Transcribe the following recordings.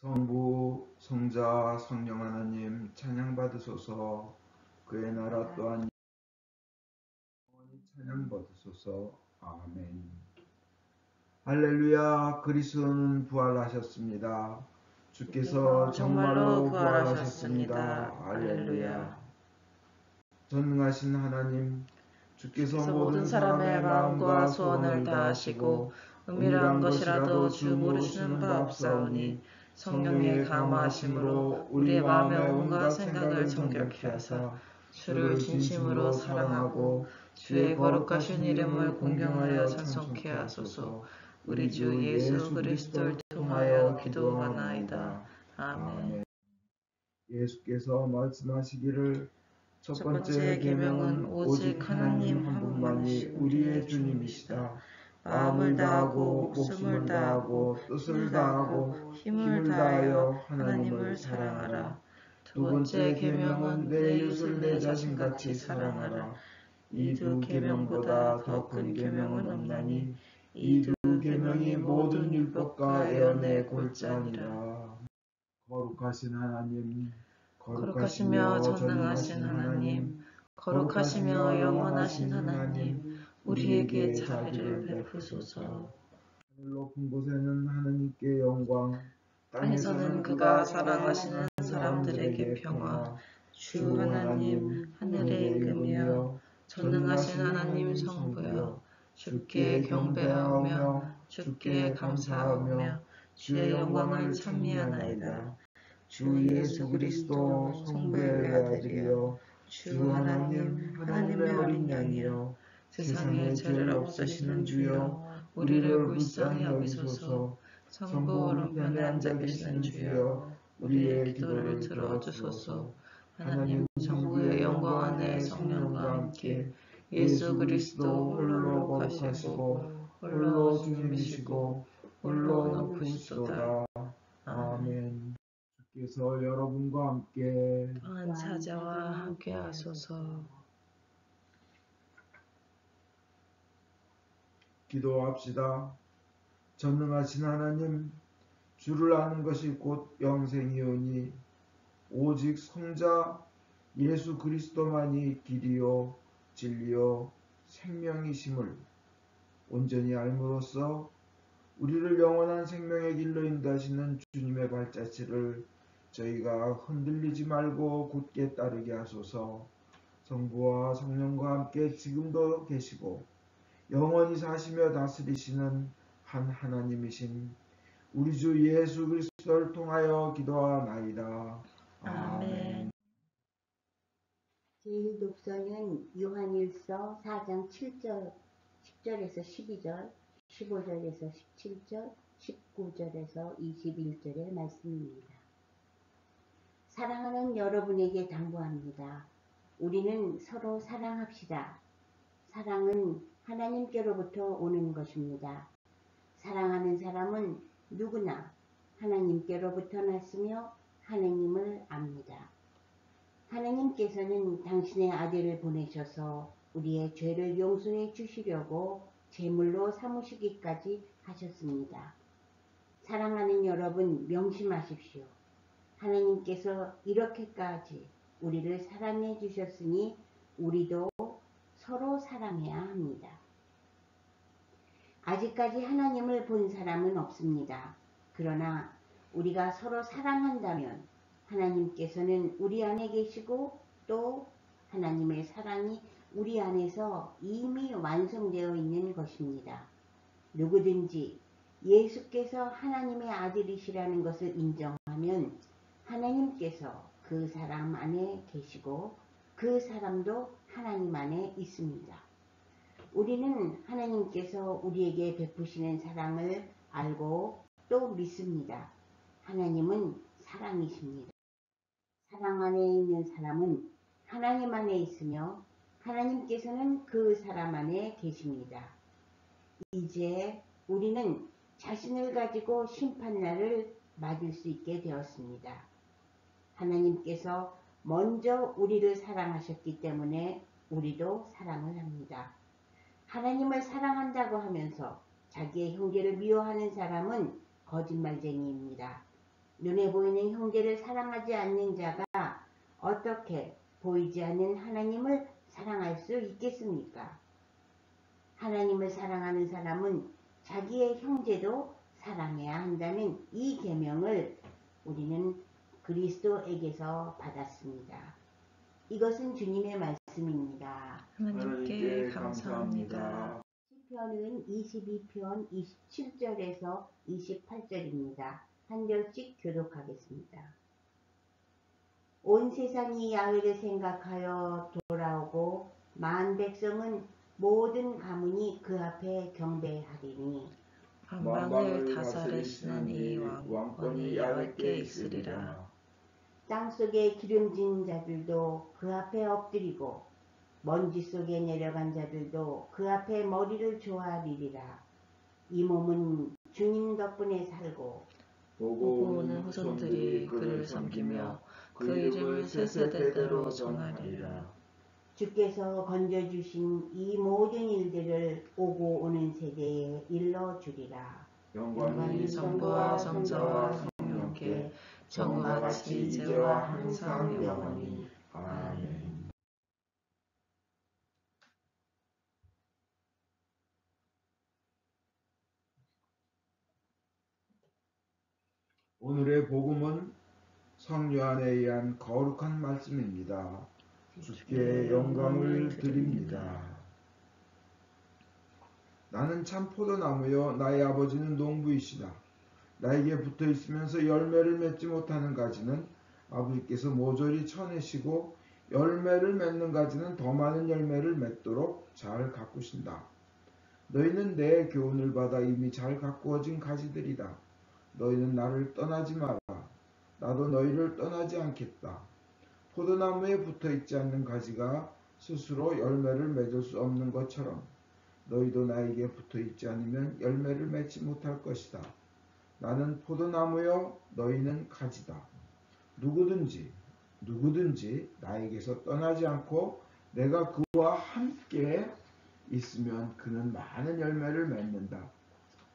성부, 성자, 성령 하나님 찬양받으소서. 그의 나라 또한 영원히 찬양받으소서. 아멘. 할렐루야. 그리스도는 부활하셨습니다. 주께서 정말로 부활하셨습니다. 할렐루야. 전능하신 하나님, 주께서 모든 사람의 마음과 소원을 다하시고 은밀한 것이라도 주 모르시는 바 없사오니 성령의 감화하심으로 우리의 마음의 온갖 생각을 정결케 하사 주를 진심으로 사랑하고 주의 거룩하신 이름을 공경하여 찬송케 하소서. 우리 주 예수 그리스도를 통하여 기도하나이다. 아멘. 예수께서 말씀하시기를 첫 번째 계명은 오직 하나님 한 분만이 우리의 주님이시다. 마음을 다하고 목숨을 다하고 뜻을 다하고 힘을 다하여 하나님을 사랑하라. 두 번째 계명은 내 이웃을 내 자신같이 사랑하라. 이 두 계명보다 더 큰 계명은 없나니 이 두 계명이 모든 율법과 예언의 골자니라. 거룩하신 하나님, 거룩하시며 전능하신 하나님, 거룩하시며 영원하신 하나님, 우리에게 자비를 베푸소서. 하늘 높은 곳에는 하느님께 영광, 땅에서는 그가 사랑하시는 사람들에게 평화. 주 하나님, 하늘에 임금이여, 전능하신 하나님 성부여, 주께 경배하오며 주께 감사하오며 주의 영광을 찬미하나이다. 주 예수 그리스도 성부의 아들이여, 주 하나님, 하나님의 어린 양이여, 세상에 죄를 없애시는 주여, 우리를 불쌍히 여기소서. 성부 오른편에 앉아 계시는 주여, 우리의 기도를 들어주소서. 하나님 성부의 영광 안에 성령과 함께 예수 그리스도 홀로 거룩하시고 홀로 주님이시고 홀로 높으시도다. 아멘. 주께서 여러분과 함께 또한 사자와 함께 하소서. 기도합시다. 전능하신 하나님, 주를 아는 것이 곧 영생이오니 오직 성자 예수 그리스도만이 길이요 진리요 생명이심을 온전히 알므로써 우리를 영원한 생명의 길로 인도하시는 주님의 발자취를 저희가 흔들리지 말고 굳게 따르게 하소서. 성부와 성령과 함께 지금도 계시고 영원히 사시며 다스리시는 한 하나님이신 우리 주 예수 그리스도를 통하여 기도하나이다. 아멘. 제일 독서는 요한일서 4장 7절, 10절에서 12절, 15절에서 17절, 19절에서 21절의 말씀입니다. 사랑하는 여러분에게 당부합니다. 우리는 서로 사랑합시다. 사랑은 하나님께로부터 오는 것입니다. 사랑하는 사람은 누구나 하나님께로부터 났으며 하나님을 압니다. 하나님께서는 당신의 아들을 보내셔서 우리의 죄를 용서해 주시려고 제물로 삼으시기까지 하셨습니다. 사랑하는 여러분, 명심하십시오. 하나님께서 이렇게까지 우리를 사랑해 주셨으니 우리도 서로 사랑해야 합니다. 아직까지 하나님을 본 사람은 없습니다. 그러나 우리가 서로 사랑한다면 하나님께서는 우리 안에 계시고 또 하나님의 사랑이 우리 안에서 이미 완성되어 있는 것입니다. 누구든지 예수께서 하나님의 아들이시라는 것을 인정하면 하나님께서 그 사람 안에 계시고 그 사람도 하나님 안에 있습니다. 우리는 하나님께서 우리에게 베푸시는 사랑을 알고 또 믿습니다. 하나님은 사랑이십니다. 사랑 안에 있는 사람은 하나님 안에 있으며 하나님께서는 그 사람 안에 계십니다. 이제 우리는 자신을 가지고 심판날을 맞을 수 있게 되었습니다. 하나님께서 먼저 우리를 사랑하셨기 때문에 우리도 사랑을 합니다. 하나님을 사랑한다고 하면서 자기의 형제를 미워하는 사람은 거짓말쟁이입니다. 눈에 보이는 형제를 사랑하지 않는 자가 어떻게 보이지 않는 하나님을 사랑할 수 있겠습니까? 하나님을 사랑하는 사람은 자기의 형제도 사랑해야 한다는 이 계명을 우리는 그리스도에게서 받았습니다. 이것은 주님의 말씀입니다. 하나님께 감사합니다. 시편은 22편 27절에서 28절입니다. 한 절씩 교독하겠습니다. 온 세상이 야훼를 생각하여 돌아오고 만 백성은 모든 가문이 그 앞에 경배하리니 만방을 다스리시는 이 왕권이 야훼께 있으리라. 땅속에 기름진 자들도 그 앞에 엎드리고 먼지 속에 내려간 자들도 그 앞에 머리를 조아리리라. 이 몸은 주님 덕분에 살고 보고 오는 후손들이 그를 섬기며 그 이름을 세세대대로 전하리라. 주께서 건져주신 이 모든 일들을 오고 오는 세대에 일러주리라. 영광이 성부와 성자와 성령께 전과 같이 이제와 항상 영원히. 아멘. 오늘의 복음은 성요한에 의한 거룩한 말씀입니다. 주께 영광을 드립니다. 나는 참 포도나무요 나의 아버지는 농부이시다. 나에게 붙어 있으면서 열매를 맺지 못하는 가지는 아버지께서 모조리 쳐내시고 열매를 맺는 가지는 더 많은 열매를 맺도록 잘 가꾸신다. 너희는 내 교훈을 받아 이미 잘 가꾸어진 가지들이다. 너희는 나를 떠나지 마라. 나도 너희를 떠나지 않겠다. 포도나무에 붙어 있지 않는 가지가 스스로 열매를 맺을 수 없는 것처럼 너희도 나에게 붙어 있지 않으면 열매를 맺지 못할 것이다. 나는 포도나무요 너희는 가지다. 누구든지 나에게서 떠나지 않고 내가 그와 함께 있으면 그는 많은 열매를 맺는다.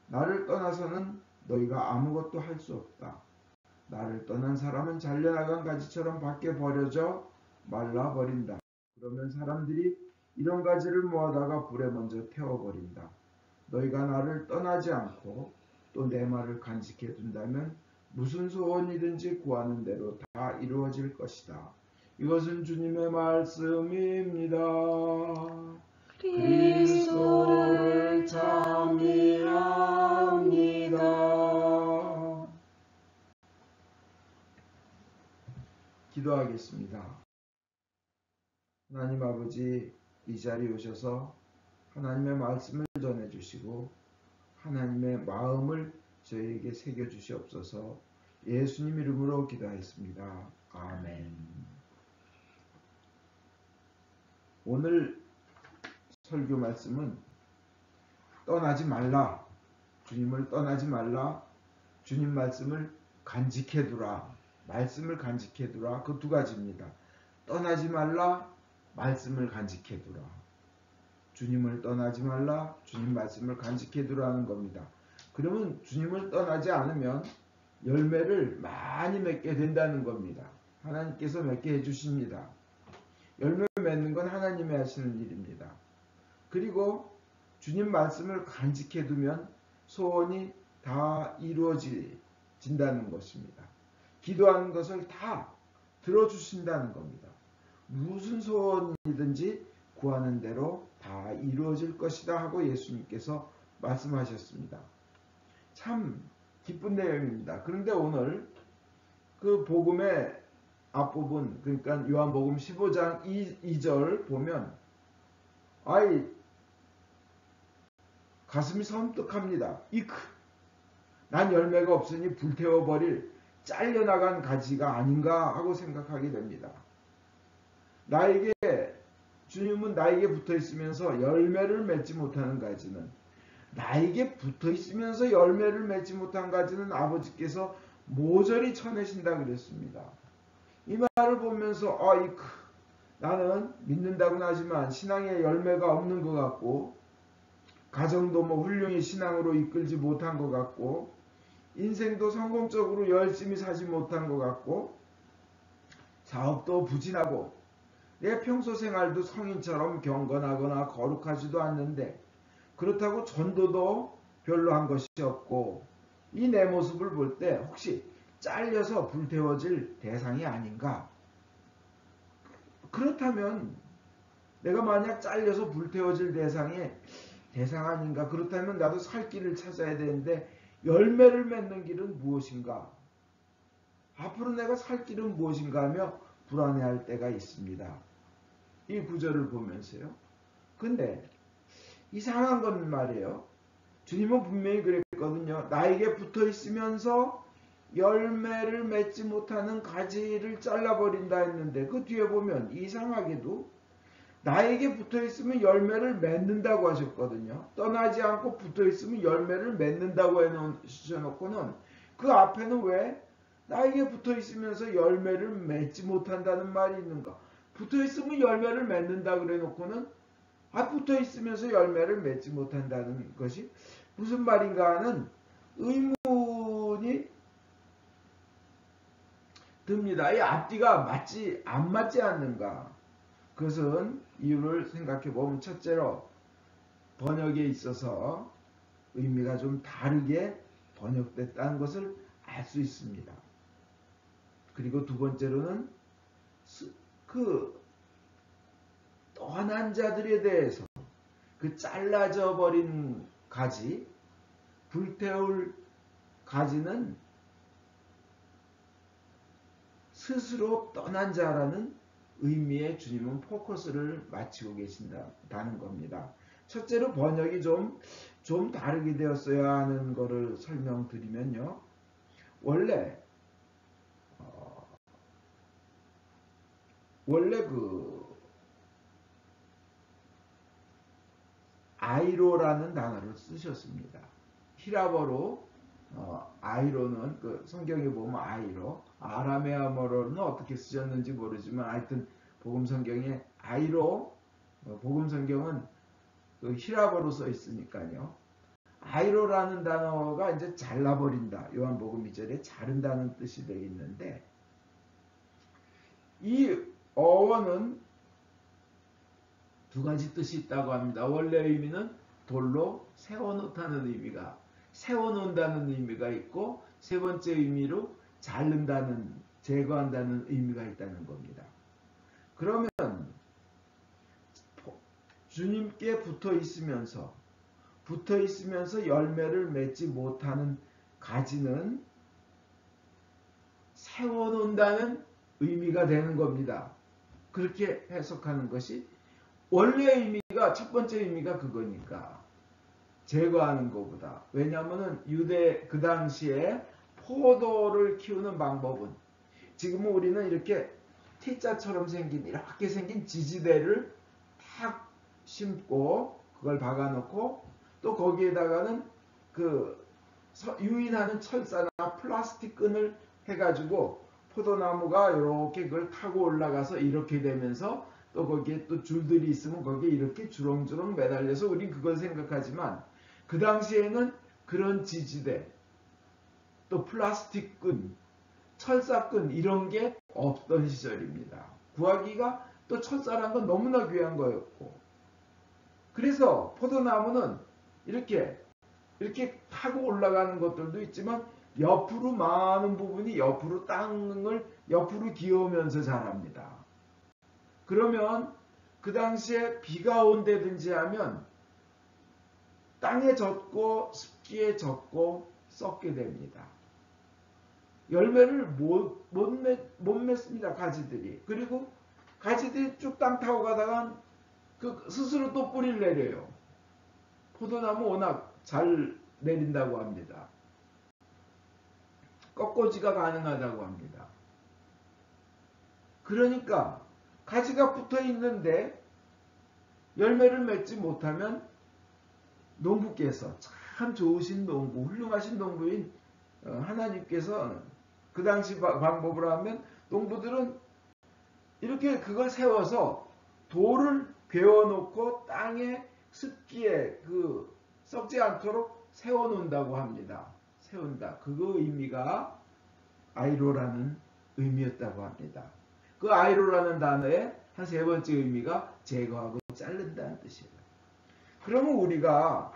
나를 떠나서는 너희가 아무것도 할 수 없다. 나를 떠난 사람은 잘려나간 가지처럼 밖에 버려져 말라버린다. 그러면 사람들이 이런 가지를 모아다가 불에 먼저 태워버린다. 너희가 나를 떠나지 않고 또 내 말을 간직해 둔다면 무슨 소원이든지 구하는 대로 다 이루어질 것이다. 이것은 주님의 말씀입니다. 그리스도를 찬미합니다. 기도하겠습니다. 하나님 아버지, 이 자리에 오셔서 하나님의 말씀을 전해주시고 하나님의 마음을 저희에게 새겨주시옵소서. 예수님 이름으로 기도하였습니다. 아멘. 오늘 설교 말씀은 떠나지 말라, 주님을 떠나지 말라, 주님 말씀을 간직해두라, 말씀을 간직해두라, 그 두 가지입니다. 떠나지 말라, 말씀을 간직해두라. 주님을 떠나지 말라, 주님 말씀을 간직해두라는 겁니다. 그러면 주님을 떠나지 않으면 열매를 많이 맺게 된다는 겁니다. 하나님께서 맺게 해주십니다. 열매 맺는 건 하나님이 하시는 일입니다. 그리고 주님 말씀을 간직해두면 소원이 다 이루어진다는 것입니다. 기도하는 것을 다 들어주신다는 겁니다. 무슨 소원이든지 구하는 대로 다 이루어질 것이다 하고 예수님께서 말씀하셨습니다. 참 기쁜 내용입니다. 그런데 오늘 그 복음의 앞부분, 그러니까 요한복음 15장 2절 보면 가슴이 섬뜩합니다. 난 열매가 없으니 불태워버릴 잘려나간 가지가 아닌가 하고 생각하게 됩니다. 주님은 나에게 붙어 있으면서 열매를 맺지 못하는 가지는, 나에게 붙어 있으면서 열매를 맺지 못한 가지는 아버지께서 모조리 쳐내신다 그랬습니다. 이 말을 보면서 나는 믿는다고는 하지만 신앙에 열매가 없는 것 같고, 가정도 훌륭히 신앙으로 이끌지 못한 것 같고, 인생도 성공적으로 열심히 사지 못한 것 같고 사업도 부진하고 내 평소 생활도 성인처럼 경건하거나 거룩하지도 않는데 그렇다고 전도도 별로 한 것이 없고 이 내 모습을 볼 때 혹시 잘려서 불태워질 대상이 아닌가? 그렇다면 내가 만약 잘려서 불태워질 대상 아닌가? 그렇다면 나도 살 길을 찾아야 되는데 열매를 맺는 길은 무엇인가? 앞으로 내가 살 길은 무엇인가 하며 불안해할 때가 있습니다. 이 구절을 보면서요. 근데 이상한 건 말이에요. 주님은 분명히 그랬거든요. 나에게 붙어 있으면서 열매를 맺지 못하는 가지를 잘라버린다 했는데 그 뒤에 보면 이상하게도 나에게 붙어 있으면 열매를 맺는다고 하셨거든요. 떠나지 않고 붙어 있으면 열매를 맺는다고 해놓으셔놓고는 그 앞에는 왜 나에게 붙어 있으면서 열매를 맺지 못한다는 말이 있는가? 붙어 있으면 열매를 맺는다 그래 놓고는 붙어 있으면서 열매를 맺지 못한다는 것이 무슨 말인가 하는 의문이 듭니다. 이 앞뒤가 안 맞지 않는가? 그것은 이유를 생각해 보면 첫째로 번역에 있어서 의미가 좀 다르게 번역됐다는 것을 알 수 있습니다. 그리고 두 번째로는 그 떠난 자들에 대해서 그 잘라져 버린 가지, 불태울 가지는 스스로 떠난 자라는 의미의 주님은 포커스를 맞추고 계신다는 겁니다. 첫째로 번역이 좀 다르게 되었어야 하는 것을 설명드리면요. 원래 그 아이로라는 단어를 쓰셨습니다. 히라버로 아이로는 그 성경에 보면 아이로, 아라메아어로는 어떻게 쓰셨는지 모르지만 하여튼 복음 성경에 아이로, 복음 성경은 그 히라버로 써 있으니까요. 아이로라는 단어가 이제 잘라버린다. 요한복음 2절에 자른다는 뜻이 되어 있는데 이 어원은 두 가지 뜻이 있다고 합니다. 원래 의미는 돌로 세워놓다는 의미가, 세워놓는다는 의미가 있고 세 번째 의미로 자른다는, 제거한다는 의미가 있다는 겁니다. 그러면 주님께 붙어 있으면서 열매를 맺지 못하는 가지는 세워놓는다는 의미가 되는 겁니다. 그렇게 해석하는 것이 원래 의미가, 첫 번째 의미가 그거니까 제거하는 것보다. 왜냐하면 유대 그 당시에 포도를 키우는 방법은 지금은 우리는 이렇게 T자처럼 생긴 이렇게 생긴 지지대를 탁 심고 그걸 박아놓고 또 거기에다가는 그 유인하는 철사나 플라스틱 끈을 해가지고 포도나무가 이렇게 그걸 타고 올라가서 이렇게 되면서 또 거기에 또 줄들이 있으면 거기에 이렇게 주렁주렁 매달려서 우린 그걸 생각하지만 그 당시에는 그런 지지대 또 플라스틱 끈, 철사끈 이런 게 없던 시절입니다. 구하기가 또 철사란 건 너무나 귀한 거였고 그래서 포도나무는 이렇게 타고 올라가는 것들도 있지만 옆으로 많은 부분이 옆으로 땅을 옆으로 기어오면서 자랍니다. 그러면 그 당시에 비가 온다든지 하면 땅에 젖고 습기에 젖고 썩게 됩니다. 열매를 못 맺습니다. 가지들이. 그리고 가지들이 쭉 땅 타고 가다가 그 스스로 또 뿌리를 내려요. 포도나무 워낙 잘 내린다고 합니다. 꺾어지가 가능하다고 합니다. 그러니까 가지가 붙어 있는데 열매를 맺지 못하면 농부께서 참 좋으신 농부, 훌륭하신 농부인 하나님께서 그 당시 방법으로 하면 농부들은 이렇게 그걸 세워서 돌을 베어놓고 땅에 습기에 그 썩지 않도록 세워놓는다고 합니다. 세운다. 그 의미가 아이로라는 의미였다고 합니다. 그 아이로라는 단어의 한 세 번째 의미가 제거하고 자른다는 뜻이에요. 그러면 우리가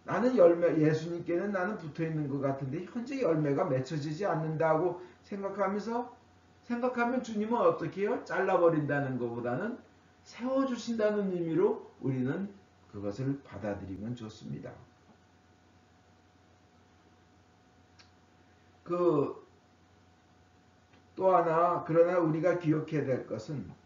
나는 예수님께는 나는 붙어있는 것 같은데 현재 열매가 맺혀지지 않는다고 생각하면 주님은 어떻게 해요? 잘라버린다는 것보다는 세워주신다는 의미로 우리는 그것을 받아들이면 좋습니다. 또 하나, 그러나 우리가 기억해야 될 것은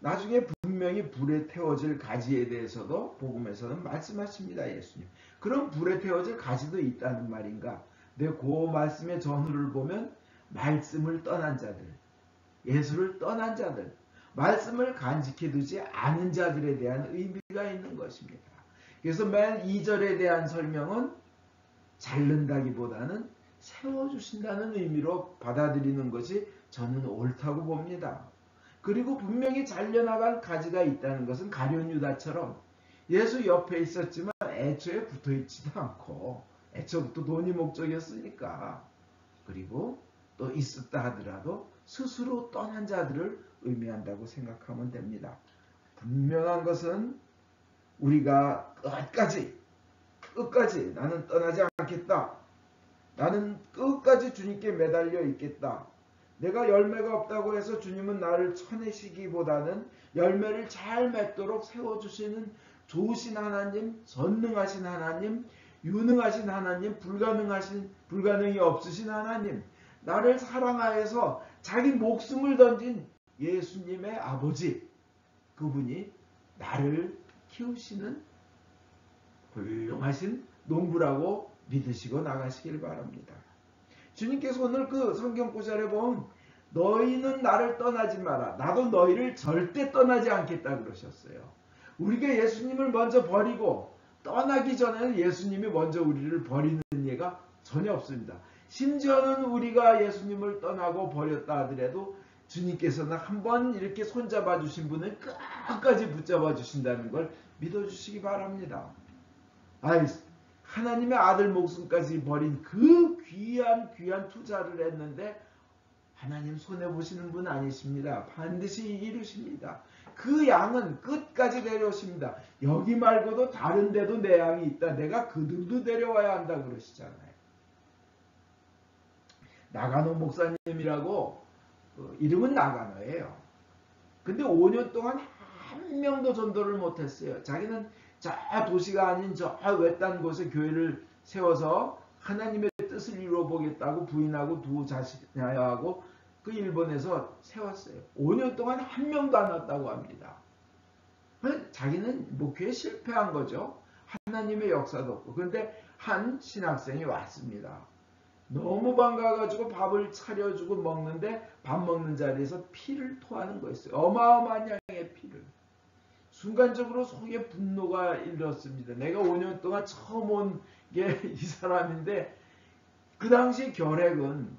나중에 분명히 불에 태워질 가지에 대해서도 복음에서는 말씀하십니다. 예수님. 그럼 불에 태워질 가지도 있다는 말인가? 그 말씀의 전후를 보면 말씀을 떠난 자들, 예수를 떠난 자들, 말씀을 간직해 두지 않은 자들에 대한 의미가 있는 것입니다. 그래서 맨 2절에 대한 설명은 자른다기보다는 세워주신다는 의미로 받아들이는 것이 저는 옳다고 봅니다. 그리고 분명히 잘려나간 가지가 있다는 것은 가룟 유다처럼 예수 옆에 있었지만 애초에 붙어있지도 않고 애초부터 돈이 목적이었으니까, 그리고 또 있었다 하더라도 스스로 떠난 자들을 의미한다고 생각하면 됩니다. 분명한 것은 우리가 끝까지 나는 떠나지 않겠다. 나는 끝까지 주님께 매달려 있겠다. 내가 열매가 없다고 해서 주님은 나를 쳐내시기보다는 열매를 잘 맺도록 세워주시는 좋으신 하나님, 전능하신 하나님, 유능하신 하나님, 불가능이 없으신 하나님, 나를 사랑하여서 자기 목숨을 던진 예수님의 아버지, 그분이 나를 키우시는 훌륭하신 농부라고 믿으시고 나가시길 바랍니다. 주님께서 오늘 그 성경 구절에 보면 너희는 나를 떠나지 마라. 나도 너희를 절대 떠나지 않겠다 그러셨어요. 우리가 예수님을 먼저 버리고 떠나기 전에는 예수님이 먼저 우리를 버리는 예가 전혀 없습니다. 심지어는 우리가 예수님을 떠나고 버렸다 하더라도 주님께서는 한번 이렇게 손잡아 주신 분을 끝까지 붙잡아 주신다는 걸 믿어주시기 바랍니다. 하나님의 아들 목숨까지 버린 그 귀한 투자를 했는데 하나님 손해보시는 분 아니십니다. 반드시 이루십니다. 그 양은 끝까지 데려오십니다. 여기 말고도 다른 데도 내 양이 있다. 내가 그들도 데려와야 한다 그러시잖아요. 나가노 목사님이라고, 이름은 나가노예요. 근데 5년 동안 한 명도 전도를 못했어요. 자기는 저 도시가 아닌 저 외딴 곳에 교회를 세워서 하나님의 뜻을 이루어보겠다고 부인하고 두 자식하고 그 일본에서 세웠어요. 5년 동안 한 명도 안 왔다고 합니다. 자기는 목회에 실패한 거죠. 하나님의 역사도 없고. 그런데 한 신학생이 왔습니다. 너무 반가워가지고 밥을 차려주고 먹는데 밥 먹는 자리에서 피를 토하는 거였어요. 어마어마한 양의 피를. 순간적으로 속에 분노가 일었습니다. 내가 5년 동안 처음 온 게 이 사람인데, 그 당시 결핵은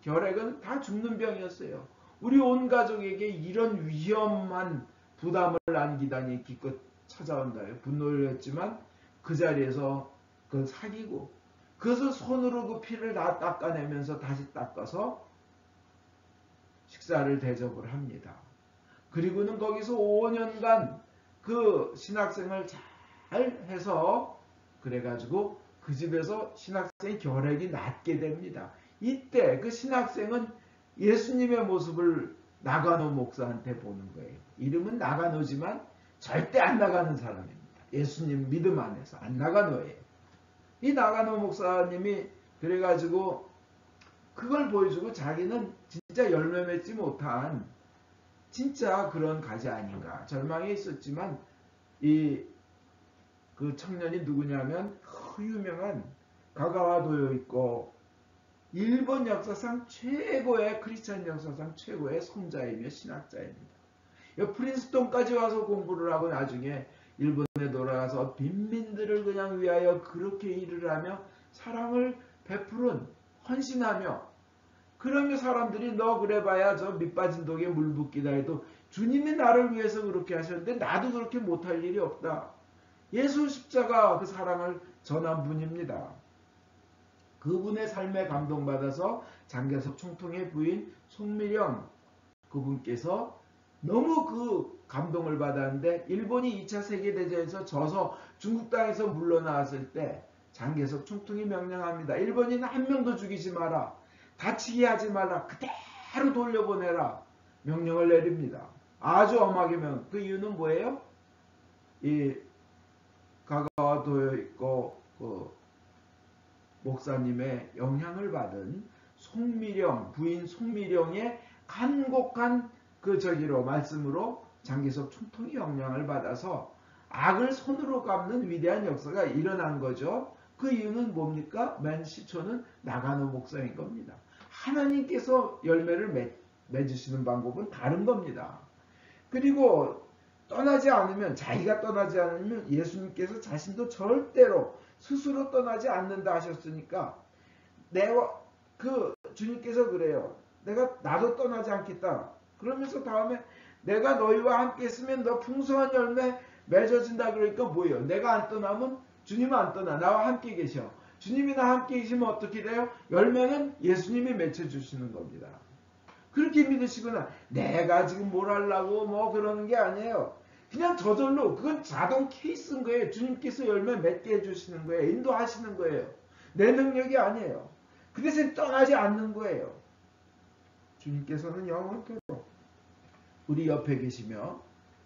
다 죽는 병이었어요. 우리 온 가족에게 이런 위험한 부담을 안기다니 기껏 찾아온다요. 분노를 했지만 그 자리에서 그걸 사귀고, 그래서 손으로 그 피를 다 닦아내면서 다시 닦아서 식사를 대접을 합니다. 그리고는 거기서 5년간 그 신학생을 잘 해서 그래가지고 그 집에서 신학생의 결핵이 낫게 됩니다. 이때 그 신학생은 예수님의 모습을 나가노 목사한테 보는 거예요. 이름은 나가노지만 절대 안 나가는 사람입니다. 예수님 믿음 안에서 안 나가노예요. 이 나가노 목사님이 그래가지고 그걸 보여주고 자기는 진짜 열매 맺지 못한 진짜 그런 가지 아닌가. 절망에 있었지만 그 청년이 누구냐면 유명한 가가와 도요이코, 일본 역사상 최고의 크리스찬 역사상 최고의 성자이며 신학자입니다. 프린스톤까지 와서 공부를 하고 나중에 일본에 돌아가서 빈민들을 그냥 위하여 그렇게 일을 하며 사랑을 베푸는, 헌신하며, 그러면 사람들이 너 그래봐야 저 밑빠진 독에 물 붓기다 해도 주님이 나를 위해서 그렇게 하셨는데 나도 그렇게 못할 일이 없다. 예수 십자가 그 사랑을 전한 분입니다. 그분의 삶에 감동받아서 장개석 총통의 부인 송미령 그분께서 너무 그 감동을 받았는데 일본이 2차 세계대전에서 져서 중국 땅에서 물러나왔을 때 장개석 총통이 명령합니다. 일본인 한 명도 죽이지 마라. 다치게 하지 말라. 그대로 돌려보내라. 명령을 내립니다. 아주 엄하게 그 이유는 뭐예요? 이 가가와도에 있고 그 목사님의 영향을 받은 송미령 부인 송미령의 간곡한 그 저기로 말씀으로 장개석 총통이 영향을 받아서 악을 손으로 갚는 위대한 역사가 일어난 거죠. 그 이유는 뭡니까? 맨 시초는 나가노 목사인 겁니다. 하나님께서 열매를 맺으시는 방법은 다른 겁니다. 그리고 떠나지 않으면 자기가 떠나지 않으면 예수님께서 자신도 절대로 스스로 떠나지 않는다 하셨으니까 주님께서 그래요. 나도 떠나지 않겠다. 그러면서 다음에 내가 너희와 함께 있으면 너 풍성한 열매 맺어진다 그러니까 뭐예요? 내가 안 떠나면 주님은 안 떠나. 나와 함께 계셔. 주님이 나 함께 계시면 어떻게 돼요? 열매는 예수님이 맺혀주시는 겁니다. 그렇게 믿으시거나 내가 지금 뭘 하려고 뭐 그러는 게 아니에요. 그냥 저절로 그건 자동 케이스인 거예요. 주님께서 열매 맺게 해주시는 거예요. 인도하시는 거예요. 내 능력이 아니에요. 그 대신 떠나지 않는 거예요. 주님께서는 영원토록 우리 옆에 계시며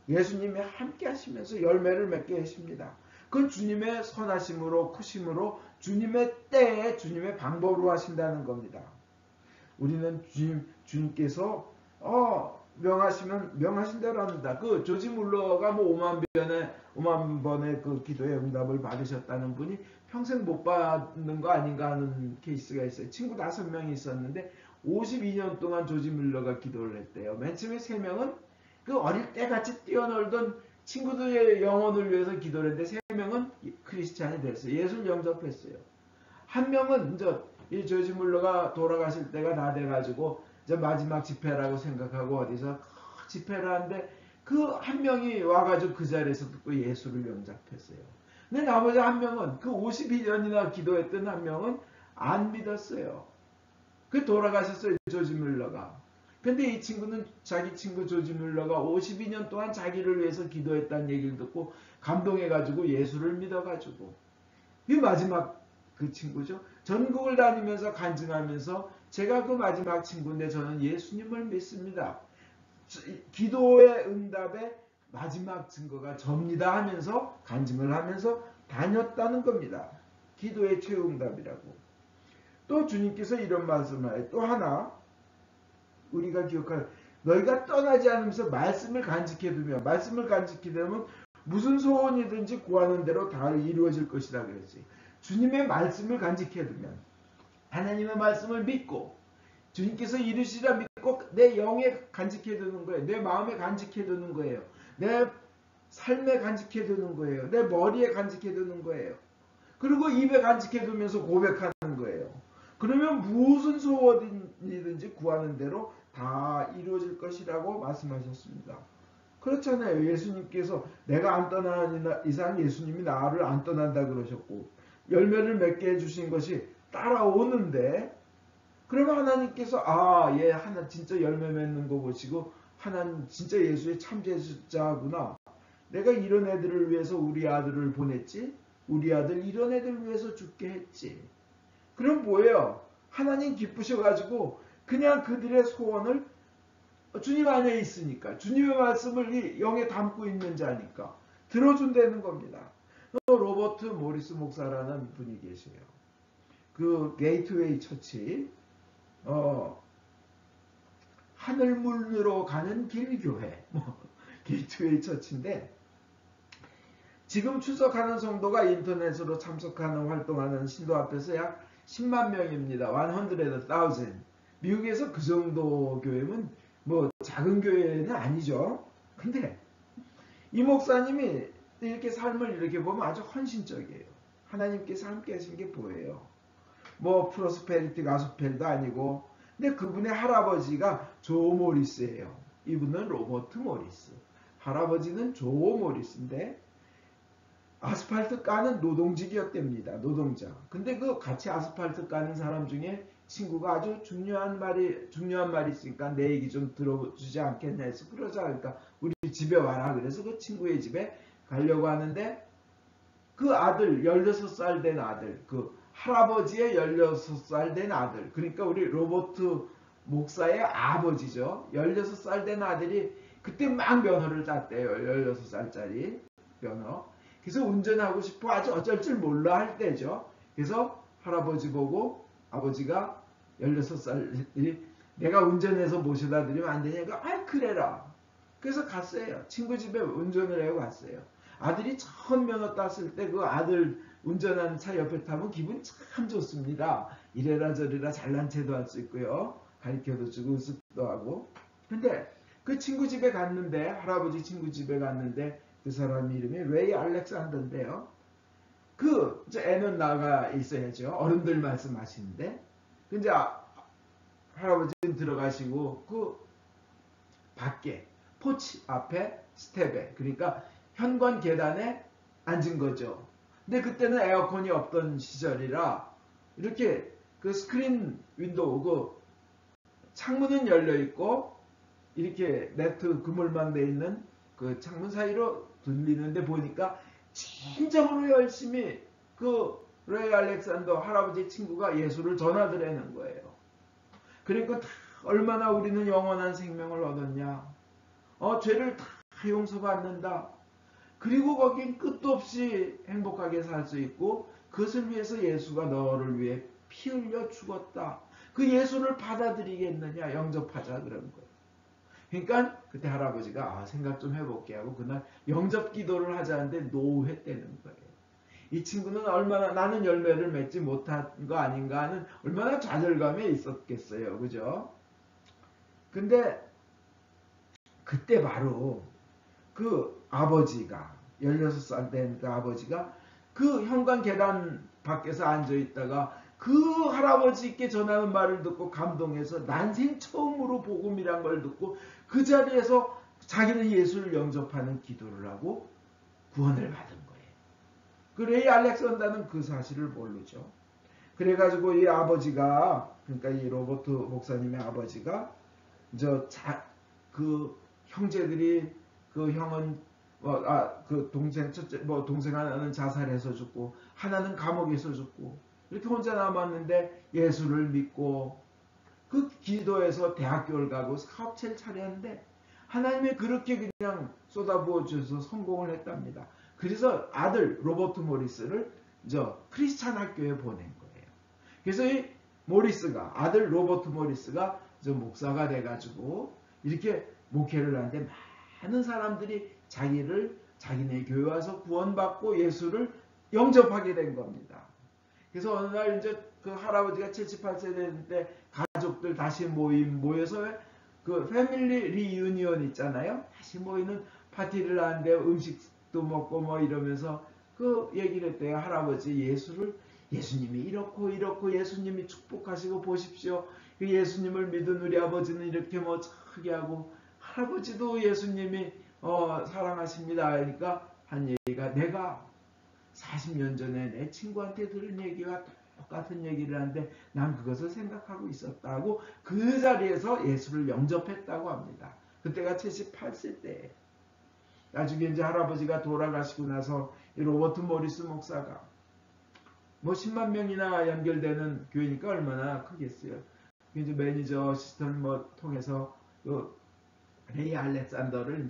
예수님이 함께 하시면서 열매를 맺게 하십니다. 그건 주님의 선하심으로 크심으로 주님의 때에 주님의 방법으로 하신다는 겁니다. 우리는 주님께서 명하시면 명하신 대로 합니다. 그 조지 물러가 뭐 5만 번의 그 기도의 응답을 받으셨다는 분이 평생 못 받는 거 아닌가 하는 케이스가 있어요. 친구 5명이 있었는데 52년 동안 조지 물러가 기도를 했대요. 맨 처음에 3명은 그 어릴 때 같이 뛰어놀던 친구들의 영혼을 위해서 기도를 했는데 3명은 크리스찬이 됐어요. 예수를 영접했어요. 한 명은 이 조지 물러가 돌아가실 때가 다 돼가지고 마지막 집회라고 생각하고 어디서 집회를 하는데 그 한 명이 와가지고 그 자리에서 듣고 예수를 영접했어요. 근데 나머지 한 명은 그 52년이나 기도했던 한 명은 안 믿었어요. 그 돌아가셨어요. 조지 물러가. 근데 이 친구는 자기 친구 조지 물러가 52년 동안 자기를 위해서 기도했다는 얘기를 듣고 감동해가지고 예수를 믿어가지고 이 마지막 그 친구죠. 전국을 다니면서 간증하면서 제가 그 마지막 친구인데 저는 예수님을 믿습니다. 기도의 응답의 마지막 증거가 접니다 하면서 간증을 하면서 다녔다는 겁니다. 기도의 최후 응답이라고. 또 주님께서 이런 말씀을 해요. 또 하나 우리가 기억할 너희가 떠나지 않으면서 말씀을 간직해두면 말씀을 간직해두면 무슨 소원이든지 구하는 대로 다 이루어질 것이라 그랬지. 주님의 말씀을 간직해두면 하나님의 말씀을 믿고 주님께서 이루시라 믿고 내 영에 간직해두는 거예요. 내 마음에 간직해두는 거예요. 내 삶에 간직해두는 거예요. 내 머리에 간직해두는 거예요. 그리고 입에 간직해두면서 고백하는 거예요. 그러면 무슨 소원이든지 구하는 대로 다 이루어질 것이라고 말씀하셨습니다. 그렇잖아요. 예수님께서 내가 안 떠나는 이상 예수님이 나를 안 떠난다 그러셨고 열매를 맺게 해주신 것이 따라오는데 그러면 하나님께서 얘 하나 진짜 열매 맺는 거 보시고 하나님 진짜 예수의 참제자구나. 내가 이런 애들을 위해서 우리 아들을 보냈지. 우리 아들 이런 애들 위해서 죽게 했지. 그럼 뭐예요? 하나님 기쁘셔가지고 그냥 그들의 소원을 주님 안에 있으니까 주님의 말씀을 이 영에 담고 있는 자니까 들어준다는 겁니다. 로버트 모리스 목사라는 분이 계세요. 그 게이트웨이 처치 하늘문으로 가는 길교회 게이트웨이 처치인데 지금 출석하는 성도가 인터넷으로 참석하는 활동하는 신도 앞에서 약 10만 명입니다. 100,000. 미국에서 그 정도 교회는 뭐 작은 교회는 아니죠. 근데 이 목사님이 이렇게 삶을 이렇게 보면 아주 헌신적이에요. 하나님께서 함께 하신 게 보여요. 뭐 프로스페리티 가스펠도 아니고 근데 그분의 할아버지가 조 모리스예요. 이분은 로버트 모리스. 할아버지는 조 모리스인데 아스팔트 까는 노동직이었답니다. 노동자. 근데 그 같이 아스팔트 까는 사람 중에 친구가 아주 중요한 말이 있으니까 내 얘기 좀 들어주지 않겠냐 해서 그러자. 그러니까 우리 집에 와라. 그래서 그 친구의 집에 가려고 하는데 그 아들, 16살 된 아들, 그 할아버지의 16살 된 아들, 그러니까 우리 로버트 목사의 아버지죠. 16살 된 아들이 그때 막 면허를 땄대요. 16살짜리 면허. 그래서 운전하고 싶어 아주 어쩔 줄 몰라 할 때죠. 그래서 할아버지 보고 아버지가 16살이 내가 운전해서 모셔다 드리면 안 되냐니까 아 그래라. 그래서 갔어요. 친구 집에 운전을 해고 갔어요. 아들이 처음 면허 땄을 때 그 아들 운전하는 차 옆에 타면 기분 참 좋습니다. 이래라 저래라 잘난 체도 할 수 있고요. 가르쳐도 주고 우습도 하고. 근데 그 친구 집에 갔는데 할아버지 친구 집에 갔는데 그 사람 이름이 레이 알렉산더인데요. 그 애는 나가 있어야죠. 어른들 말씀하시는데. 근데 할아버지는 들어가시고 그 밖에 포치 앞에 스텝에 그러니까 현관 계단에 앉은 거죠. 근데 그때는 에어컨이 없던 시절이라 이렇게 그 스크린 윈도우 그 창문은 열려 있고 이렇게 네트 그물망 돼 있는 그 창문 사이로 들리는데 보니까 진정으로 열심히 그 레이 알렉산더 할아버지 친구가 예수를 전하더라는 거예요. 그러니까 얼마나 우리는 영원한 생명을 얻었냐. 죄를 다 용서받는다. 그리고 거긴 끝도 없이 행복하게 살 수 있고 그것을 위해서 예수가 너를 위해 피 흘려 죽었다. 그 예수를 받아들이겠느냐 영접하자 그런 거예요. 그러니까 그때 할아버지가 생각 좀 해볼게 하고 그날 영접 기도를 하자는데 노했다는 거예요. 이 친구는 얼마나 나는 열매를 맺지 못한 거 아닌가 하는 얼마나 좌절감에 있었겠어요. 그죠? 근데 그때 바로 그 아버지가 16살 된 그 아버지가 그 현관 계단 밖에서 앉아 있다가 그 할아버지께 전하는 말을 듣고 감동해서 난생 처음으로 복음이란 걸 듣고 그 자리에서 자기는 예수를 영접하는 기도를 하고 구원을 받은 거예요. 그 레이 알렉산더는 그 사실을 모르죠. 그래가지고 이 아버지가 그러니까 이 로버트 목사님의 아버지가 그 형제들이 그 형은 그 동생 첫째 동생 하나는 자살해서 죽고 하나는 감옥에서 죽고 이렇게 혼자 남았는데 예수를 믿고 그 기도에서 대학교를 가고 사업체를 차렸는데 하나님이 그렇게 그냥 쏟아부어 주셔서 성공을 했답니다. 그래서 아들 로버트 모리스를 크리스찬 학교에 보낸 거예요. 그래서 이 모리스가 아들 로버트 모리스가 목사가 돼가지고 이렇게 목회를 하는데 많은 사람들이 자기네 교회 와서 구원받고 예수를 영접하게 된 겁니다. 그래서 어느 날 그 할아버지가 78세 됐는데 가족들 다시 모여서 그 패밀리 리유니언 있잖아요. 다시 모이는 파티를 하는데 음식도 먹고 뭐 이러면서 그 얘기를 했대요. 할아버지 예수님이 이렇고 예수님이 축복하시고 보십시오. 그 예수님을 믿은 우리 아버지는 이렇게 뭐 크게 하고 할아버지도 예수님이 사랑하십니다. 그러니까 한 얘기가 내가 40년 전에 내 친구한테 들은 얘기와 똑같은 얘기를 하는데 난 그것을 생각하고 있었다고 그 자리에서 예수를 영접했다고 합니다. 그때가 78세 때예요. 나중에 할아버지가 돌아가시고 나서 이 로버트 모리스 목사가 뭐 10만 명이나 연결되는 교회니까 얼마나 크겠어요. 매니저 시스템 통해서 그 레이 알렉산더를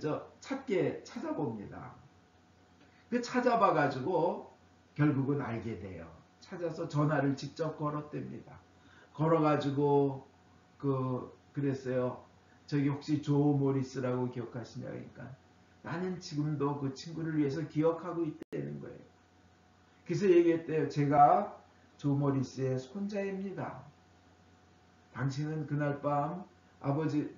찾아봅니다. 그 찾아봐가지고 결국은 알게 돼요. 찾아서 전화를 직접 걸었답니다. 걸어가지고 그랬어요. 저기 혹시 조 모리스라고 기억하시냐 그러니까 나는 지금도 그 친구를 위해서 기억하고 있다는 거예요. 그래서 얘기했대요. 제가 조 모리스의 손자입니다. 당신은 그날 밤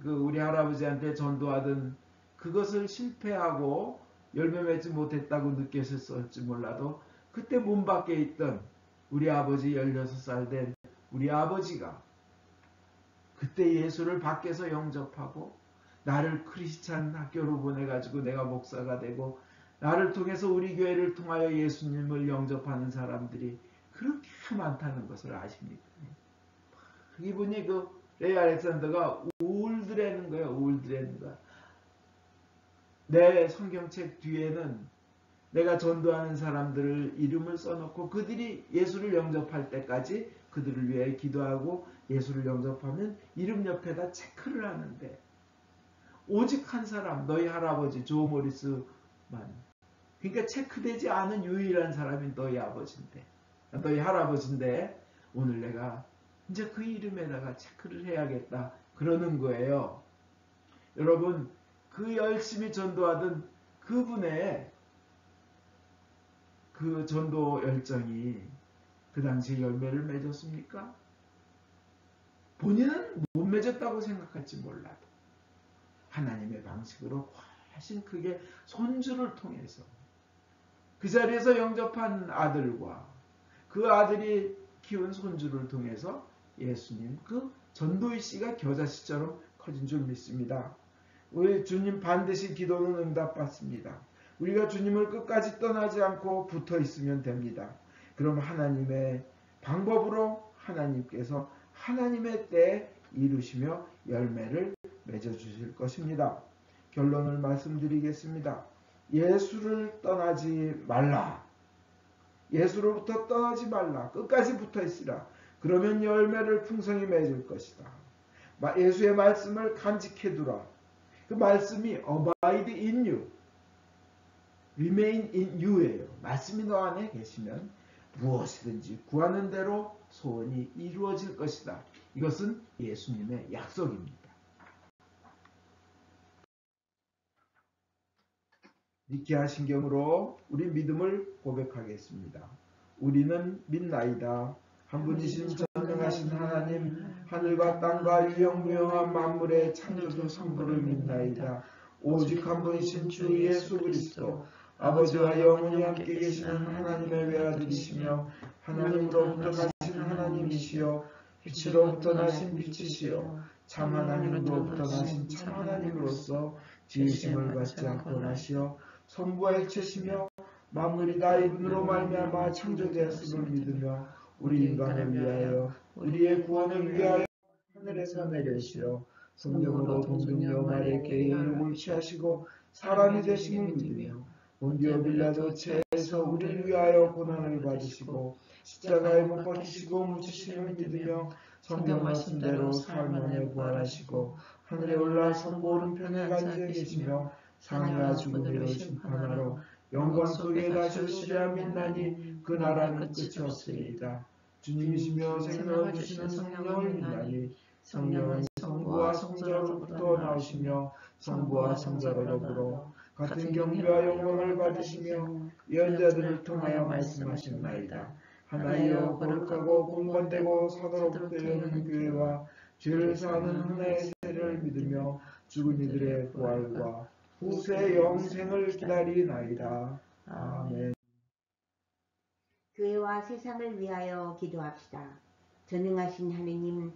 우리 할아버지한테 전도하던 그것을 실패하고 열매 맺지 못했다고 느꼈을지 몰라도 그때 문 밖에 있던 우리 아버지 16살 된 우리 아버지가 그때 예수를 밖에서 영접하고 나를 크리스찬 학교로 보내가지고 내가 목사가 되고 나를 통해서 우리 교회를 통하여 예수님을 영접하는 사람들이 그렇게 많다는 것을 아십니까? 이분이 레이 알렉산더가 울드라는 거예요. 울드라는 거. 내 성경책 뒤에는 내가 전도하는 사람들을 이름을 써놓고 그들이 예수를 영접할 때까지 그들을 위해 기도하고 예수를 영접하면 이름 옆에다 체크를 하는데 오직 한 사람, 너희 할아버지 조 모리스만, 그러니까 체크되지 않은 유일한 사람이 너희 아버지인데, 너희 할아버지인데 오늘 내가 이제 그 이름에다가 체크를 해야겠다 그러는 거예요. 여러분, 그 열심히 전도하던 그분의 그 전도 열정이 그 당시에 열매를 맺었습니까? 본인은 못 맺었다고 생각할지 몰라도 하나님의 방식으로 훨씬 크게 손주를 통해서 그 자리에서 영접한 아들과 그 아들이 키운 손주를 통해서 예수님 그 전도의 씨가 겨자씨처럼 커진 줄 믿습니다. 우리 주님 반드시 기도는 응답받습니다. 우리가 주님을 끝까지 떠나지 않고 붙어 있으면 됩니다. 그럼 하나님의 방법으로 하나님께서 하나님의 때에 이루시며 열매를 맺어주실 것입니다. 결론을 말씀드리겠습니다. 예수를 떠나지 말라. 예수로부터 떠나지 말라. 끝까지 붙어 있으라. 그러면 열매를 풍성히 맺을 것이다. 예수의 말씀을 간직해두라. 그 말씀이 abide in you, remain in you예요. 말씀이 너 안에 계시면 무엇이든지 구하는 대로 소원이 이루어질 것이다. 이것은 예수님의 약속입니다. 니케아 신경으로 우리 믿음을 고백하겠습니다. 우리는 믿나이다. 한 분이신 전능하신 하나님, 하늘과 땅과 유영무영한 만물의 창조주 성부를 믿나이다. 오직 한 분이신 주 예수 그리스도, 아버지와 영원히 함께 계시는 하나님의 외아들이시며 하나님으로부터 나신 하나님이시여, 빛으로부터 나신 빛이시여, 참 하나님으로부터 나신 참 하나님으로서 지으심을 받지 않고 나시어 성부와 일체시며 만물이 다 이분으로 말미암아 창조되었음을 믿으며 우리 인간을 위하여 우리의 구원을 위하여 하늘에서 내려오시어 성령으로 동정녀 마리아에게 육을 취하시고 사람이 되심을 믿으며 본디오 빌라도 체에서 우리를 위하여 고난을 받으시고 십자가에 못 박히시고 묻히심을 믿으며 성경 말씀대로 삶 안에 부활하시고 하늘에 올라 성부 오른편에 앉아 계시며 상하와 죽음으로 심판하러 영광 속에 다시 오시리라 믿나니 그 나라는 끝이 없으리이다. 주님이시며 생명을 주시는 성령을 믿나니 성령은 성부와 성자로부터 나오시며 성부와 성자로 더불어 같은 경배와 영광을 받으시며 예언자들을 통하여 말씀하셨나이다. 하나여 거룩하고 공건되고 사도로부터 여는 교회와 죄를 사하는 하나의 세례를 믿으며 죽은 이들의 부활과 후세 영생을 기다리나이다. 아멘. 교회와 세상을 위하여 기도합시다. 전능하신 하느님,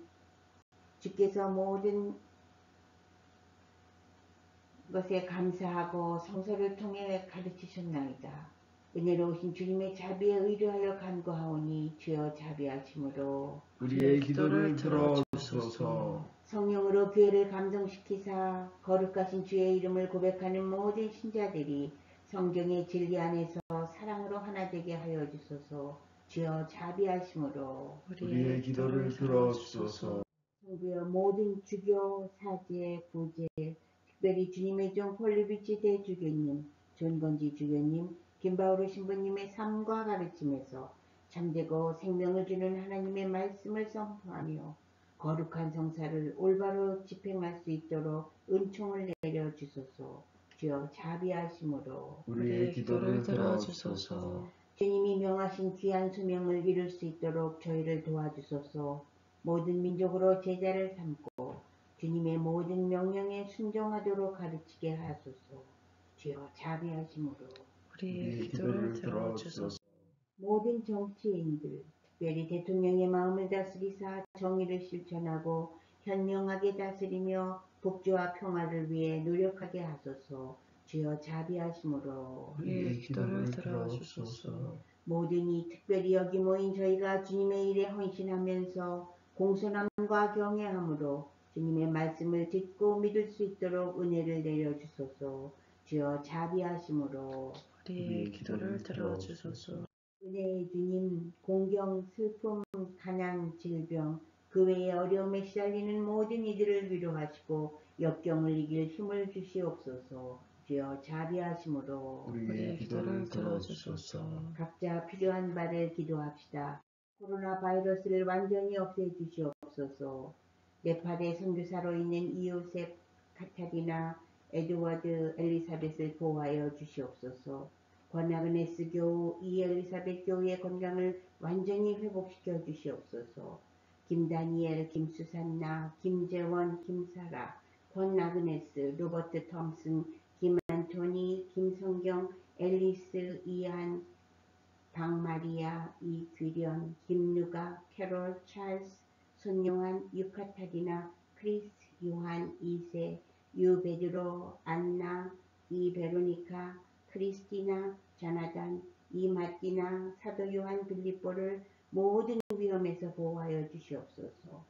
주께서 모든 것에 감사하고 성서를 통해 가르치셨나이다. 은혜로우신 주님의 자비에 의뢰하여 간구하오니 주여 자비하심으로 우리의 기도를 들어주소서. 성령으로 교회를 감동시키사 거룩하신 주의 이름을 고백하는 모든 신자들이 성경의 진리 안에서 사랑으로 하나 되게 하여 주소서. 주여 자비하심으로 우리의 기도를 들어주소서. 성부여 모든 주교, 사제, 구제, 특별히 주님의 종 폴리비치 대주교님, 존건지 주교님, 김바오로 신부님의 삶과 가르침에서 참되고 생명을 주는 하나님의 말씀을 선포하며 거룩한 성사를 올바로 집행할 수 있도록 은총을 내려주소서. 주여 자비하심으로 우리의 기도를 들어주소서. 주님이 명하신 귀한 수명을 이룰 수 있도록 저희를 도와주소서. 모든 민족으로 제자를 삼고 주님의 모든 명령에 순종하도록 가르치게 하소서. 주여 자비하심으로 우리의 기도를 들어주소서. 모든 정치인들, 특별히 대통령의 마음을 다스리사 정의를 실천하고 현명하게 다스리며 복주와 평화를 위해 노력하게 하소서. 주여 자비하심으로 우리의 기도를 들어주소서. 모든 이 특별히 여기 모인 저희가 주님의 일에 헌신하면서 공손함과 경외함으로 주님의 말씀을 듣고 믿을 수 있도록 은혜를 내려주소서. 주여 자비하심으로 우리의 기도를 들어주소서. 은혜의 주님, 공경, 슬픔, 가난, 질병, 그 외의 어려움에 시달리는 모든 이들을 위로하시고 역경을 이길 힘을 주시옵소서. 주여 자비하심으로 우리의 기도를 들어주소서. 각자 필요한 바를 기도합시다. 코로나 바이러스를 완전히 없애주시옵소서. 네팔의 선교사로 있는 이요셉, 카타리나, 에드워드, 엘리사벳을 보호하여 주시옵소서. 권아그네스 교우, 이엘리사벳 교우의 건강을 완전히 회복시켜 주시옵소서. 김다니엘, 김수산나, 김재원, 김사라, 권아그네스, 로버트 톰슨, 김안토니, 김성경, 앨리스, 이안, 박마리아, 이규련, 김누가, 캐롤, 찰스, 손용환, 유카타리나, 크리스, 요한, 이세, 유베드로, 안나, 이베로니카, 크리스티나, 자나단, 이마티나, 사도 요한 빌립보를 모든 위험에서 보호하여 주시옵소서.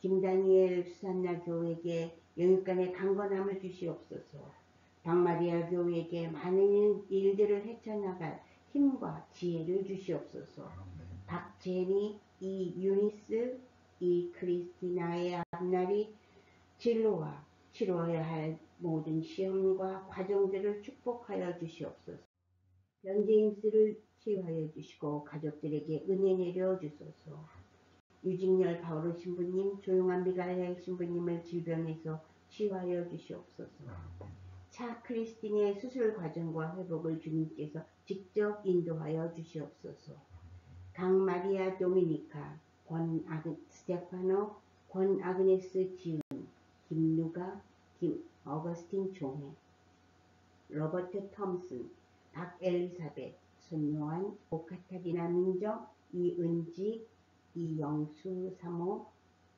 김다니엘 수산나 교우에게 영육간의 강건함을 주시옵소서. 박마리아 교우에게 많은 일들을 헤쳐나갈 힘과 지혜를 주시옵소서. 박제니, 이 유니스, 이 크리스티나의 앞날이 진로와 치러야 할 모든 시험과 과정들을 축복하여 주시옵소서. 변제임스를 치유하여 주시고 가족들에게 은혜 내려 주소서. 유직열 바오로 신부님, 조용한 미갈레 신부님을 질병에서 치유하여 주시옵소서. 차 크리스틴의 수술 과정과 회복을 주님께서 직접 인도하여 주시옵소서. 강마리아 도미니카, 스테파노, 권아그네스 지은, 김누가, 어거스틴 종해, 로버트 톰슨, 박엘리사벳, 손요한, 오카타리나 민정, 이은지, 이영수 사모,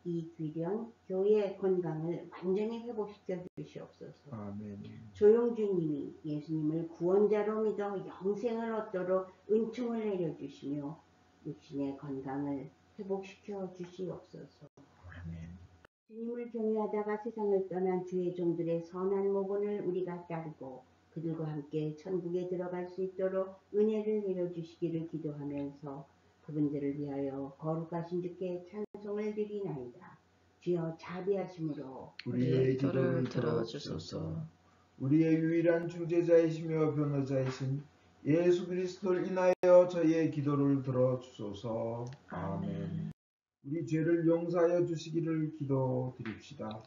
이규련 교회의 건강을 완전히 회복시켜 주시옵소서. 아멘. 조용주님이 예수님을 구원자로 믿어 영생을 얻도록 은총을 내려주시며 육신의 건강을 회복시켜 주시옵소서. 아멘. 주님을 경외하다가 세상을 떠난 주의 종들의 선한 모본을 우리가 따르고 그들과 함께 천국에 들어갈 수 있도록 은혜를 내려주시기를 기도하면서 그분들을 위하여 거룩하신 주께 찬송을 드리나이다. 주여 자비하심으로 우리의 기도를 들어주소서. 우리의 유일한 중재자이시며 변호자이신 예수 그리스도를 인하여 저희의 기도를 들어주소서. 아멘. 우리 죄를 용서하여 주시기를 기도드립시다.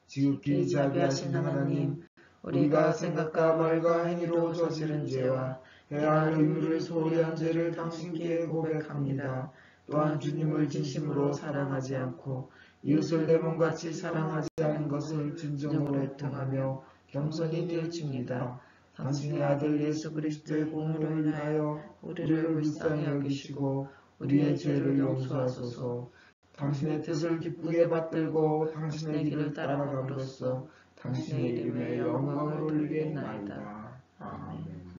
지극히 자비하신 하나님, 우리가 생각과 말과 행위로 저지른 죄와 해할 의무를 소홀히 한 죄를 당신께 고백합니다. 또한 주님을 진심으로 사랑하지 않고 이웃을 내 몸같이 사랑하지 않은 것을 진정으로 애통하며 겸손히 되어집니다. 당신의 아들 예수 그리스도의 공로로 인하여 우리를 불쌍히 여기시고 우리의 죄를 용서하소서. 당신의 뜻을 기쁘게 받들고 당신의 길을 따라감으로써 당신의 이름에 영광을 올리겠나이다. 아멘.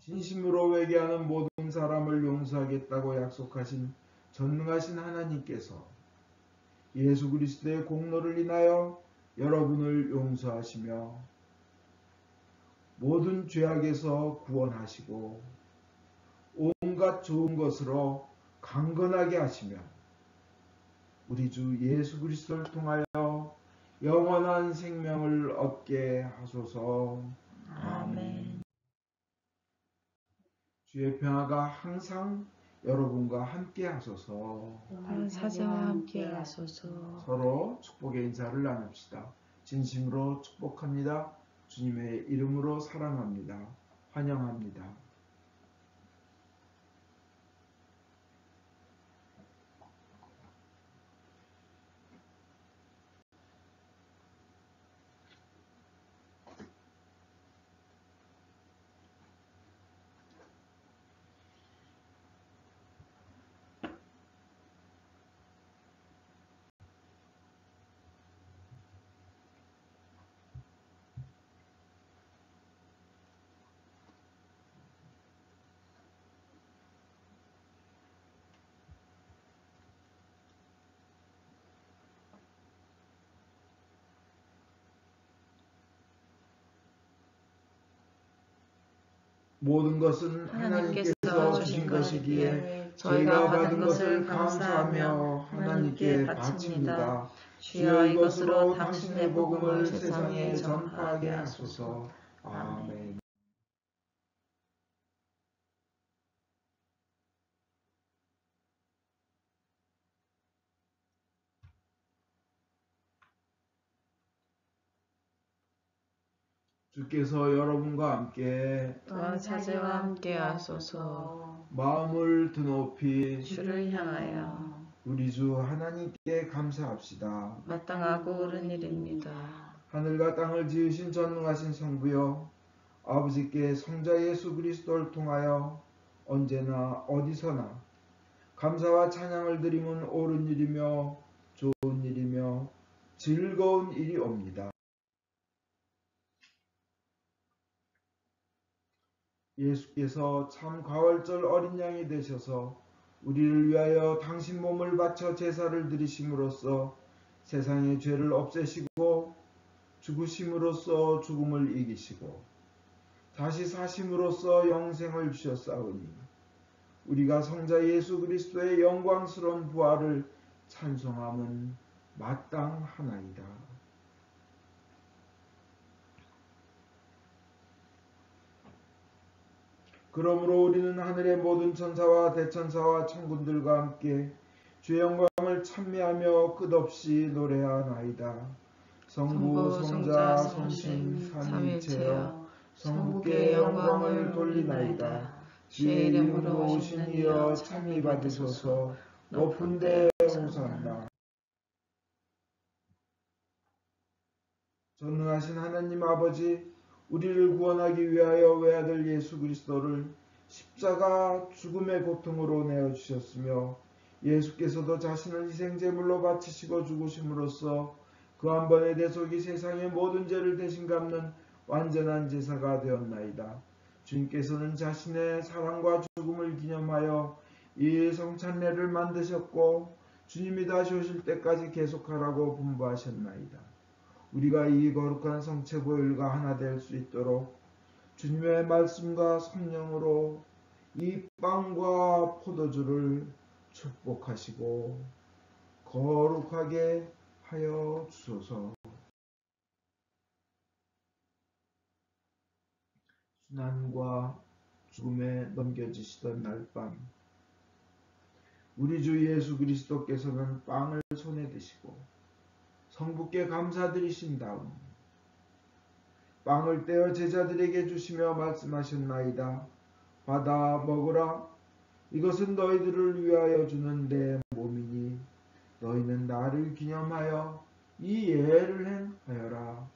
진심으로 회개하는 모든 사람을 용서하겠다고 약속하신 전능하신 하나님께서 예수 그리스도의 공로를 인하여 여러분을 용서하시며 모든 죄악에서 구원하시고 온갖 좋은 것으로 강건하게 하시며 우리 주 예수 그리스도를 통하여 영원한 생명을 얻게 하소서. 아멘. 주의 평화가 항상 여러분과 함께 하소서. 사자와 함께 하소서. 서로 축복의 인사를 나눕시다. 진심으로 축복합니다. 주님의 이름으로 사랑합니다. 환영합니다. 모든 것은 하나님께서 주신 것이기에 저희가 받은 것을 감사하며 하나님께 바칩니다. 주여 이것으로 당신의 복음을 세상에 전파하게 하소서. 아멘. 주께서 여러분과 함께 또한 사제와 함께 하소서. 마음을 드높이 주를 향하여 우리 주 하나님께 감사합시다. 마땅하고 옳은 일입니다. 하늘과 땅을 지으신 전능하신 성부여, 아버지께 성자 예수 그리스도를 통하여 언제나 어디서나 감사와 찬양을 드리면 옳은 일이며 좋은 일이며 즐거운 일이 옵니다. 예수께서 참 가월절 어린 양이 되셔서 우리를 위하여 당신 몸을 바쳐 제사를 드리심으로써 세상의 죄를 없애시고 죽으심으로써 죽음을 이기시고 다시 사심으로써 영생을 주셨사오니 우리가 성자 예수 그리스도의 영광스러운 부활을 찬송함은 마땅하나이다. 그러므로 우리는 하늘의 모든 천사와 대천사와 천군들과 함께 주의 영광을 찬미하며 끝없이 노래하나이다. 성부, 성자, 성신, 삼위일체여 성부께 영광을 돌리나이다. 주의 이름으로 오신 이여 찬미 받으소서. 높은 데 호산나. 전능하신 하나님 아버지, 우리를 구원하기 위하여 외아들 예수 그리스도를 십자가 죽음의 고통으로 내어주셨으며 예수께서도 자신을 희생제물로 바치시고 죽으심으로써 그 한 번의 대속이 세상의 모든 죄를 대신 갚는 완전한 제사가 되었나이다. 주님께서는 자신의 사랑과 죽음을 기념하여 이 성찬례를 만드셨고 주님이 다시 오실 때까지 계속하라고 분부하셨나이다. 우리가 이 거룩한 성체보혈과 하나 될 수 있도록 주님의 말씀과 성령으로 이 빵과 포도주를 축복하시고 거룩하게 하여 주소서. 순환과 죽음에 넘겨지시던 날밤 우리 주 예수 그리스도께서는 빵을 손에 드시고 성부께 감사드리신 다음 빵을 떼어 제자들에게 주시며 말씀하셨나이다. 받아 먹으라. 이것은 너희들을 위하여 주는 내 몸이니 너희는 나를 기념하여 이 예를 행하여라.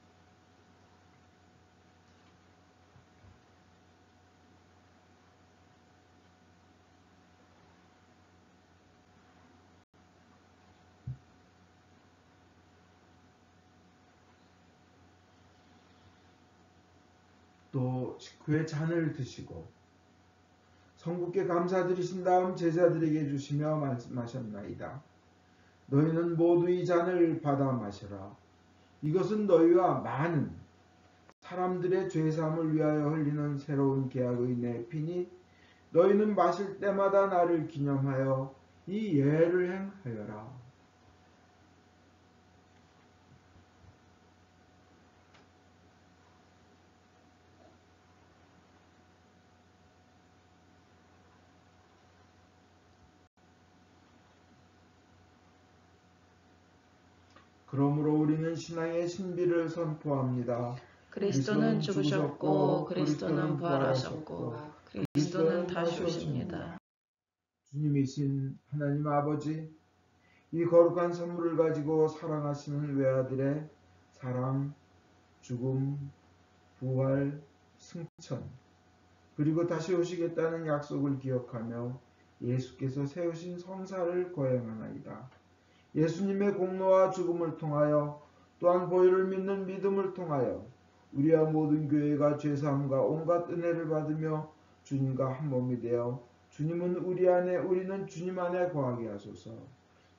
또 식후에 잔을 드시고 성부께 감사드리신 다음 제자들에게 주시며 말씀하셨나이다. 너희는 모두 이 잔을 받아 마셔라. 이것은 너희와 많은 사람들의 죄사함을 위하여 흘리는 새로운 계약의 내 피니 너희는 마실 때마다 나를 기념하여 이 예를 행하여라. 그러므로 우리는 신앙의 신비를 선포합니다. 그리스도는 죽으셨고 그리스도는 부활하셨고 그리스도는 다시 오십니다. 주님이신 하나님 아버지, 이 거룩한 선물을 가지고 사랑하시는 외아들의 사랑, 죽음, 부활, 승천, 그리고 다시 오시겠다는 약속을 기억하며 예수께서 세우신 성사를 거행하나이다. 예수님의 공로와 죽음을 통하여 또한 보혈을 믿는 믿음을 통하여 우리와 모든 교회가 죄사함과 온갖 은혜를 받으며 주님과 한 몸이 되어 주님은 우리 안에 우리는 주님 안에 거하게 하소서.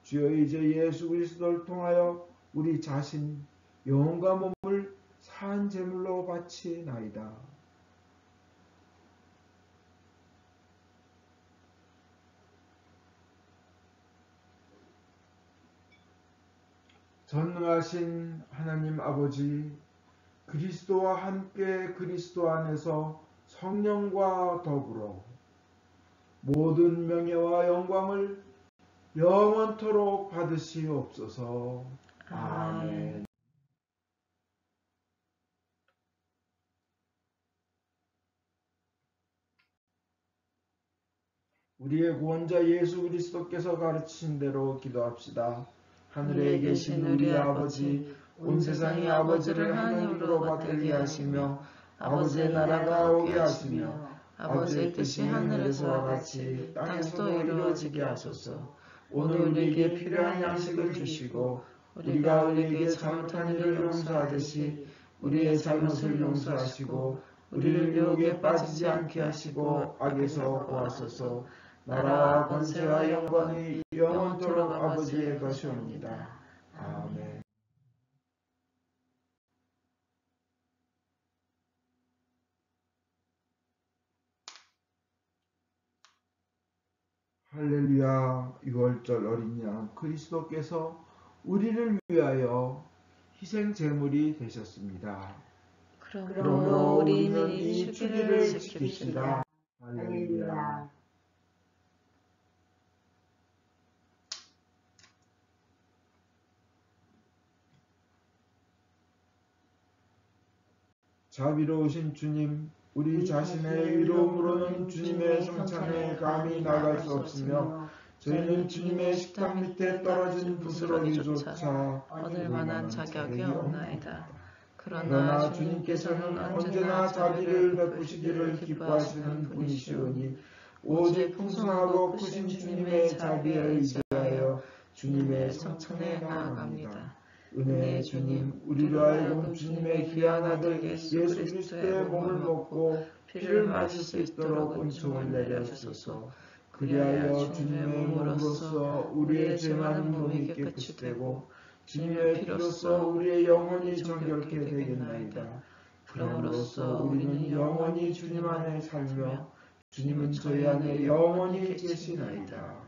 주여 이제 예수 그리스도를 통하여 우리 자신 영혼과 몸을 산 제물로 바치나이다. 전능하신 하나님 아버지, 그리스도와 함께 그리스도 안에서 성령과 더불어 모든 명예와 영광을 영원토록 받으시옵소서. 아멘. 우리의 구원자 예수 그리스도께서 가르치신 대로 기도합시다. 하늘에 계신 우리 아버지, 온 세상의 아버지를 하늘로 받들게 하시며 아버지의 나라가 오게 하시며 아버지의 뜻이 하늘에서와 같이 땅에서도 이루어지게 하소서. 오늘 우리에게 필요한 양식을 주시고 우리가 우리에게 잘못한 일을 용서하듯이 우리의 잘못을 용서하시고 우리를 유혹에 빠지지 않게 하시고 악에서 구하소서. 나라와 권세와 영광이 영원토록 아버지의 것이옵니다. 아멘. 할렐루야. 6월절 어린 양 그리스도께서 우리를 위하여 희생 제물이 되셨습니다. 그러므로 우리는 이 주기를 지킵시다. 할렐루야. 자비로우신 주님, 우리 자신의 의로움으로는 주님의 성찬에 감히 나갈 수 없으며 저희는 주님의 식탁 밑에 떨어진 부스러기조차 얻을 만한 자격이 없나이다. 그러나 주님께서는 언제나 자비를 베푸시기를 기뻐하시는 분이시오니 오직 풍성하고 크신 주님의 자비에 의지하여 주님의 성찬에 나아갑니다. 은혜의 주님, 우리로 하여금 주님의 귀한 아들 예수 그리스도의 몸을 먹고 피를 마실 수 있도록 은총을 내려주소서. 그리하여 주님의 몸으로써 우리의 죄 많은 몸이 깨끗이 되고 주님의 피로써 우리의 영혼이 정결케 되겠나이다. 그럼으로써 우리는 영원히 주님 안에 살며 주님은 저희 안에 영원히 계시나이다.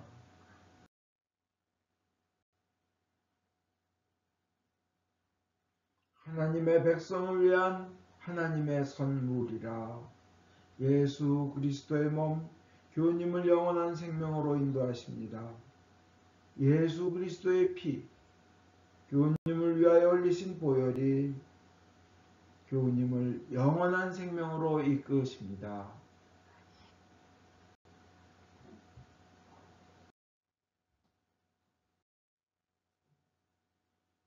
하나님의 백성을 위한 하나님의 선물이라. 예수 그리스도의 몸 교우님을 영원한 생명으로 인도하십니다. 예수 그리스도의 피 교우님을 위하여 흘리신 보혈이 교우님을 영원한 생명으로 이끄십니다.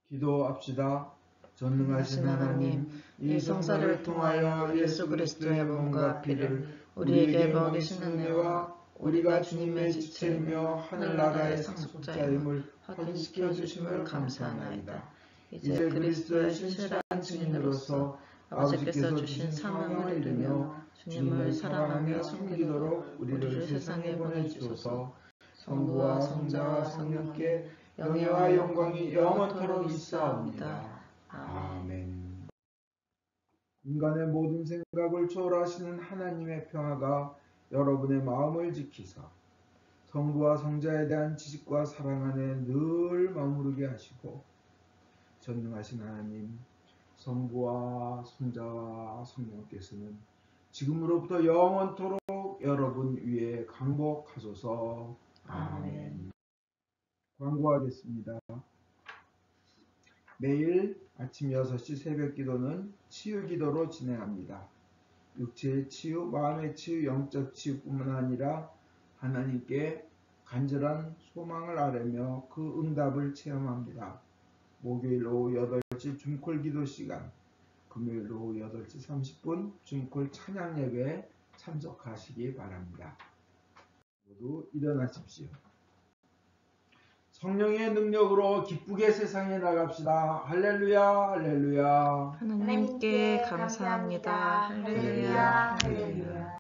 기도합시다. 전능하신 하나님, 이 성사를 통하여 예수 그리스도의 몸과 피를 우리에게 먹이신 은혜와 우리가 주님의 지체이며 하늘나라의 상속자임을 확인시켜 주심을 감사하나이다. 이제 그리스도의 신실한 증인으로서 아버지께서 주신 사명을 이루며 주님을 사랑하며 섬기도록 우리를 세상에 보내주소서. 성부와 성자와 성령께 영예와 영광이 영원토록 있사옵니다. 아멘. 인간의 모든 생각을 초월하시는 하나님의 평화가 여러분의 마음을 지키사 성부와 성자에 대한 지식과 사랑 안에 늘 머무르게 하시고 전능하신 하나님, 성부와 성자와 성령께서는 지금으로부터 영원토록 여러분 위에 강복하소서. 아멘. 광고하겠습니다. 매일 아침 6시 새벽 기도는 치유 기도로 진행합니다. 육체의 치유, 마음의 치유, 영적 치유뿐만 아니라 하나님께 간절한 소망을 아뢰며 그 응답을 체험합니다. 목요일 오후 8시 줌콜 기도 시간, 금요일 오후 8시 30분 줌콜 찬양 예배에 참석하시기 바랍니다. 모두 일어나십시오. 성령의 능력으로 기쁘게 세상에 나갑시다. 할렐루야, 할렐루야. 하나님께 감사합니다. 할렐루야, 할렐루야.